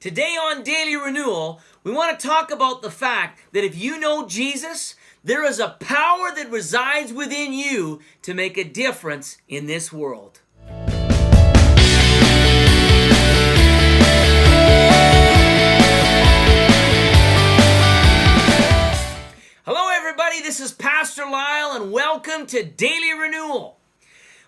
Today on Daily Renewal, we want to talk about the fact that if you know Jesus, there is a power that resides within you to make a difference in this world. Hello everybody, this is Pastor Lyle and welcome to Daily Renewal.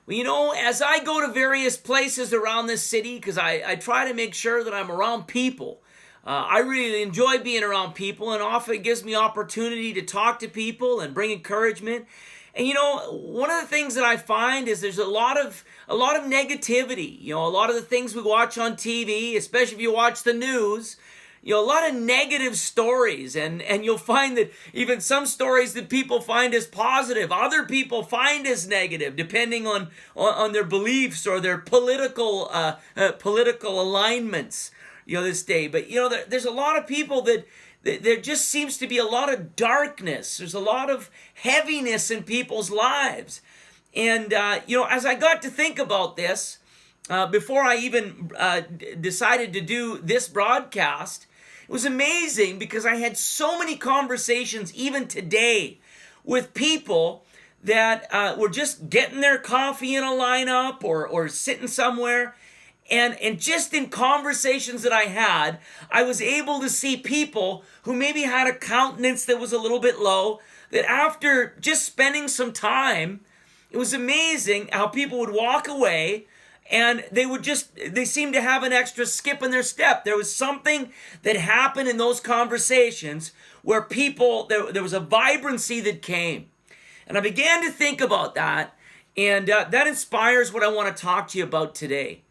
Well, you know, as I go to various places around this city, because I try to make sure that I'm around people, I really enjoy being around people, and often it gives me opportunity to talk to people and bring encouragement. And you know, one of the things that I find is there's a lot of negativity. You know, a lot of the things we watch on TV, especially if you watch the news, you know, a lot of negative stories, and you'll find that even some stories that people find as positive, other people find as negative, depending on their beliefs or their political alignments, you know, this day. But, you know, there's a lot of people that there just seems to be a lot of darkness. There's a lot of heaviness in people's lives. And, you know, as I got to think about this, before I even decided to do this broadcast, it was amazing because I had so many conversations even today with people that were just getting their coffee in a lineup or sitting somewhere. And just in conversations that I had, I was able to see people who maybe had a countenance that was a little bit low, that after just spending some time, it was amazing how people would walk away and they seemed to have an extra skip in their step. There was something that happened in those conversations where people, there was a vibrancy that came. And I began to think about that, and that inspires what I want to talk to you about today.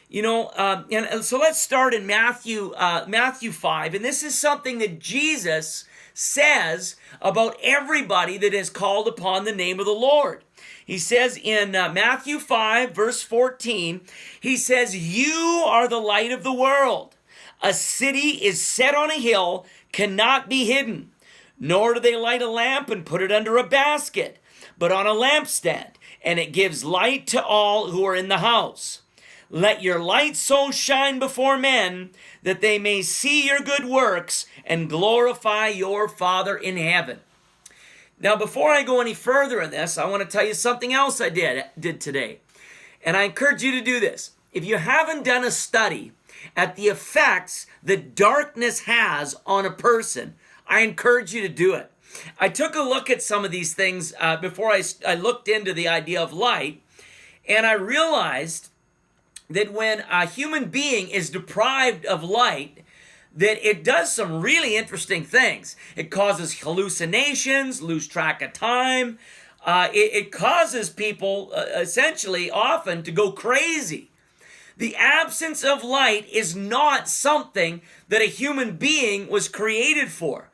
You know, and so let's start in Matthew 5, and this is something that Jesus says about everybody that is called upon the name of the Lord. He says in Matthew 5, verse 14, he says, "You are the light of the world. A city is set on a hill, cannot be hidden. Nor do they light a lamp and put it under a basket, but on a lampstand, and it gives light to all who are in the house. Let your light so shine before men that they may see your good works and glorify your Father in heaven." Now, before I go any further in this, I want to tell you something else I did today. And I encourage you to do this. If you haven't done a study at the effects that darkness has on a person, I encourage you to do it. I took a look at some of these things before I looked into the idea of light, and I realized that when a human being is deprived of light, that it does some really interesting things. It causes hallucinations, lose track of time. It causes people essentially often to go crazy. The absence of light is not something that a human being was created for.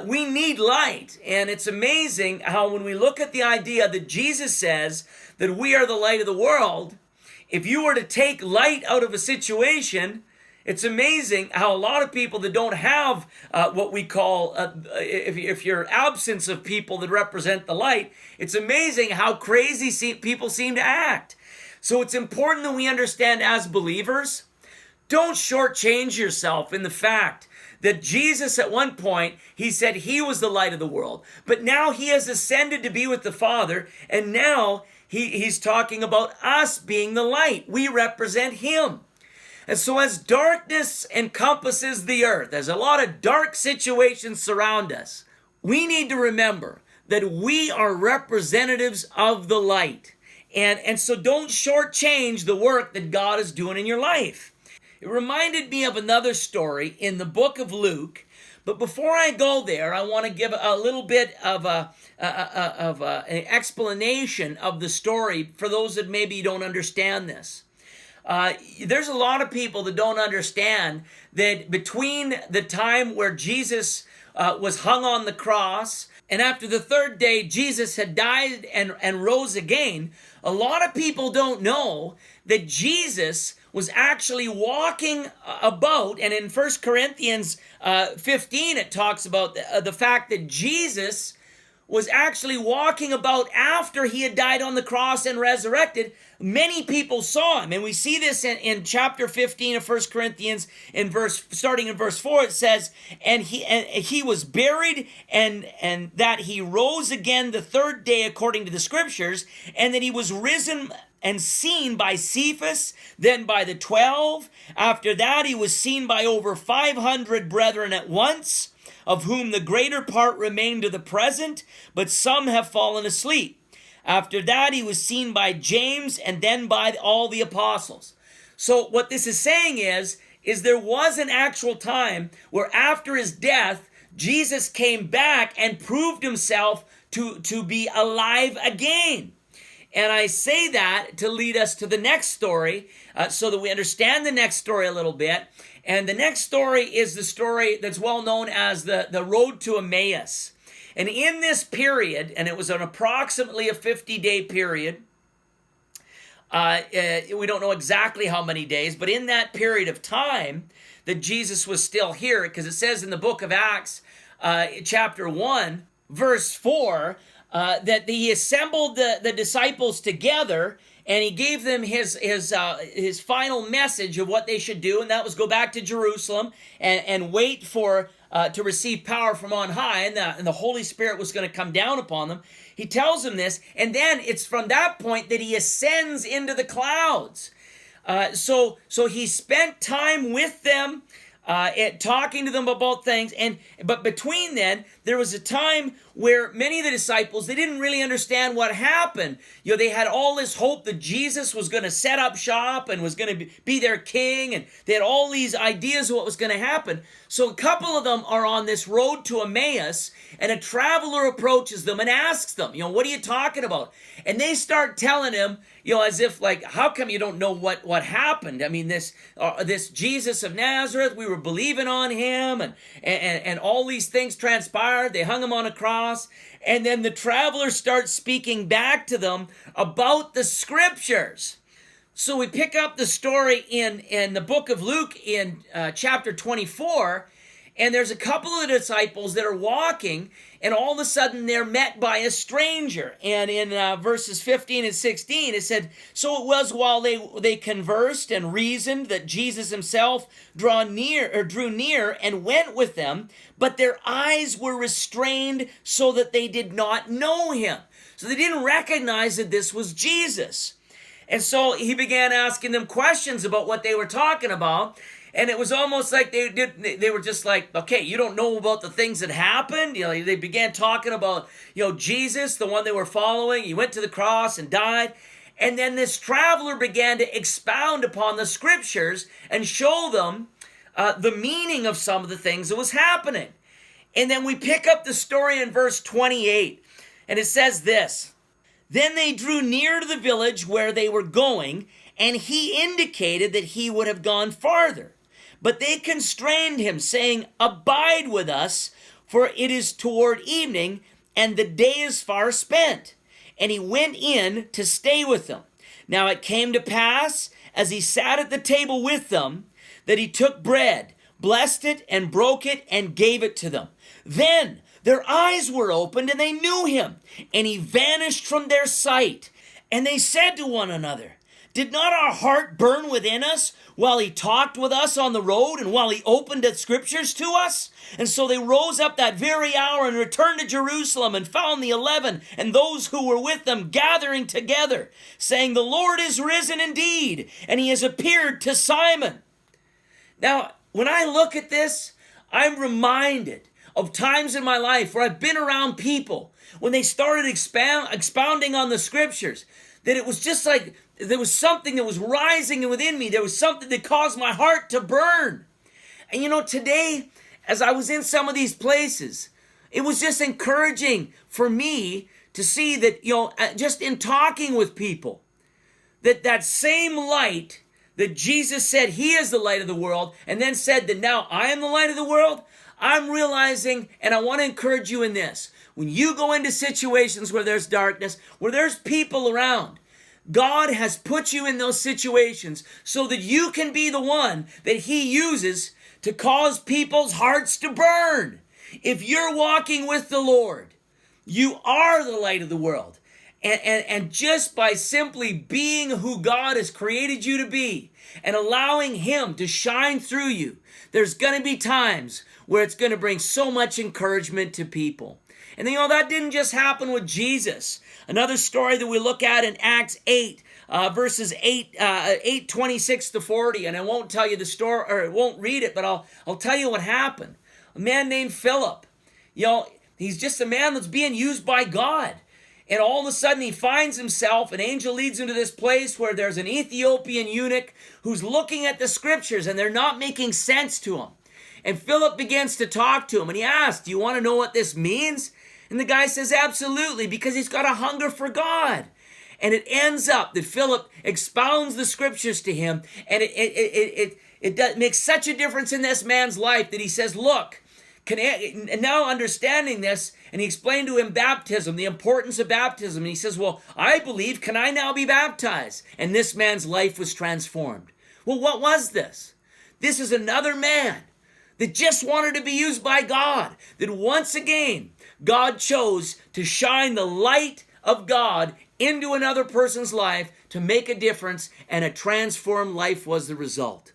We need light, and it's amazing how when we look at the idea that Jesus says that we are the light of the world, if you were to take light out of a situation, it's amazing how a lot of people that don't have what we call, if you're absence of people that represent the light, it's amazing how crazy people seem to act. So it's important that we understand as believers, don't shortchange yourself in the fact that Jesus at one point, he said he was the light of the world. But now he has ascended to be with the Father, and now he's talking about us being the light. We represent him. And so as darkness encompasses the earth, as a lot of dark situations surround us, we need to remember that we are representatives of the light. And so don't shortchange the work that God is doing in your life. It reminded me of another story in the book of Luke. But before I go there, I want to give a little bit of an explanation of the story for those that maybe don't understand this. There's a lot of people that don't understand that between the time where Jesus was hung on the cross and after the third day Jesus had died and rose again, a lot of people don't know that Jesus was actually walking about, and in 1 Corinthians 15 it talks about the fact that Jesus was actually walking about after he had died on the cross and resurrected. Many people saw him. And we see this in chapter 15 of 1 Corinthians, starting in verse 4, it says, and he was buried, and that he rose again the third day according to the scriptures, and that he was risen and seen by Cephas, then by the 12. After that, he was seen by over 500 brethren at once, of whom the greater part remain to the present, but some have fallen asleep. After that, he was seen by James, and then by all the apostles. So what this is saying is there was an actual time where after his death, Jesus came back and proved himself to be alive again. And I say that to lead us to the next story, so that we understand the next story a little bit. And the next story is the story that's well known as the road to Emmaus. And in this period, and it was approximately a 50-day period, we don't know exactly how many days, but in that period of time that Jesus was still here, because it says in the book of Acts, chapter 1, verse 4, that he assembled the disciples together, and he gave them his final message of what they should do, and that was go back to Jerusalem and wait for to receive power from on high, and the Holy Spirit was going to come down upon them. He tells them this, and then it's from that point that he ascends into the clouds. So he spent time with them, talking to them about things, but between then there was a time where many of the disciples, they didn't really understand what happened. They had all this hope that Jesus was going to set up shop and was going to be their king, and they had all these ideas of what was going to happen. So a couple of them are on this road to Emmaus, and a traveler approaches them and asks them, what are you talking about? And they start telling him, as if like, how come you don't know what happened? I mean, this Jesus of Nazareth, we were believing on him, and all these things transpired. They hung him on a cross, and then the traveler starts speaking back to them about the scriptures. So we pick up the story in the book of Luke in chapter 24, and there's a couple of the disciples that are walking, and all of a sudden they're met by a stranger. And in verses 15 and 16, it said, so it was while they conversed and reasoned that Jesus himself drew near and went with them, but their eyes were restrained so that they did not know him. So they didn't recognize that this was Jesus. And so he began asking them questions about what they were talking about. And it was almost like they were just like, okay, you don't know about the things that happened. They began talking about, Jesus, the one they were following. He went to the cross and died. And then this traveler began to expound upon the scriptures and show them the meaning of some of the things that was happening. And then we pick up the story in verse 28. And it says this, then they drew near to the village where they were going, and he indicated that he would have gone farther. But they constrained him, saying, abide with us, for it is toward evening, and the day is far spent. And he went in to stay with them. Now it came to pass, as he sat at the table with them, that he took bread, blessed it, and broke it, and gave it to them. Then their eyes were opened, and they knew him, and he vanished from their sight. And they said to one another, did not our heart burn within us while he talked with us on the road and while he opened the scriptures to us? And so they rose up that very hour and returned to Jerusalem and found the 11 and those who were with them gathering together, saying, the Lord is risen indeed, and he has appeared to Simon. Now, when I look at this, I'm reminded of times in my life where I've been around people when they started expounding on the scriptures, that it was just like there was something that was rising within me. There was something that caused my heart to burn. And today, as I was in some of these places, it was just encouraging for me to see that, just in talking with people, that same light that Jesus said he is the light of the world, and then said that now I am the light of the world, I'm realizing, and I want to encourage you in this, when you go into situations where there's darkness, where there's people around, God has put you in those situations so that you can be the one that he uses to cause people's hearts to burn. If you're walking with the Lord, You are the light of the world. And just by simply being who God has created you to be and allowing Him to shine through you, there's going to be times where it's going to bring so much encouragement to people. And that didn't just happen with Jesus. Another story that we look at in Acts 8, verses 8:26 to 40, and I won't tell you the story, or I won't read it, but I'll tell you what happened. A man named Philip, he's just a man that's being used by God. And all of a sudden he finds himself, an angel leads him to this place where there's an Ethiopian eunuch who's looking at the scriptures and they're not making sense to him. And Philip begins to talk to him and he asks, do you want to know what this means? And the guy says, absolutely, because he's got a hunger for God. And it ends up that Philip expounds the scriptures to him, and it makes such a difference in this man's life that he says, look, and now understanding this, and he explained to him baptism, the importance of baptism. And he says, well, I believe, can I now be baptized? And this man's life was transformed. Well, what was this? This is another man that just wanted to be used by God, that once again, God chose to shine the light of God into another person's life to make a difference, and a transformed life was the result.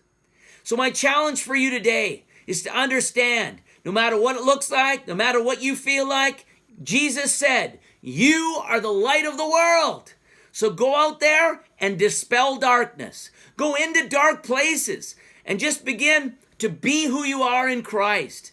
So my challenge for you today is to understand, no matter what it looks like, no matter what you feel like, Jesus said, you are the light of the world. So go out there and dispel darkness. Go into dark places and just begin to be who you are in Christ.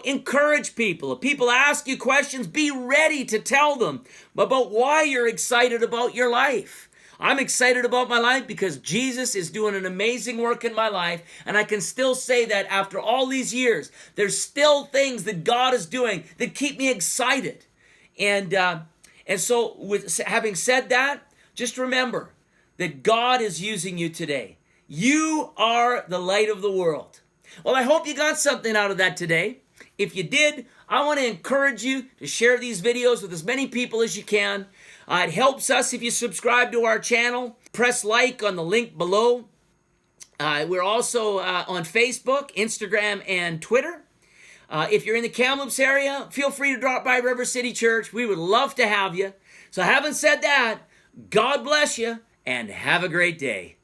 Encourage people. If people ask you questions, be ready to tell them about why you're excited about your life. I'm excited about my life because Jesus is doing an amazing work in my life, and I can still say that after all these years, there's still things that God is doing that keep me excited. And so with having said that, just remember that God is using you today. You are the light of the world. Well, I hope you got something out of that today. If you did, I want to encourage you to share these videos with as many people as you can. It helps us if you subscribe to our channel. Press like on the link below. We're also on Facebook, Instagram, and Twitter. If you're in the Kamloops area, feel free to drop by River City Church. We would love to have you. So having said that, God bless you and have a great day.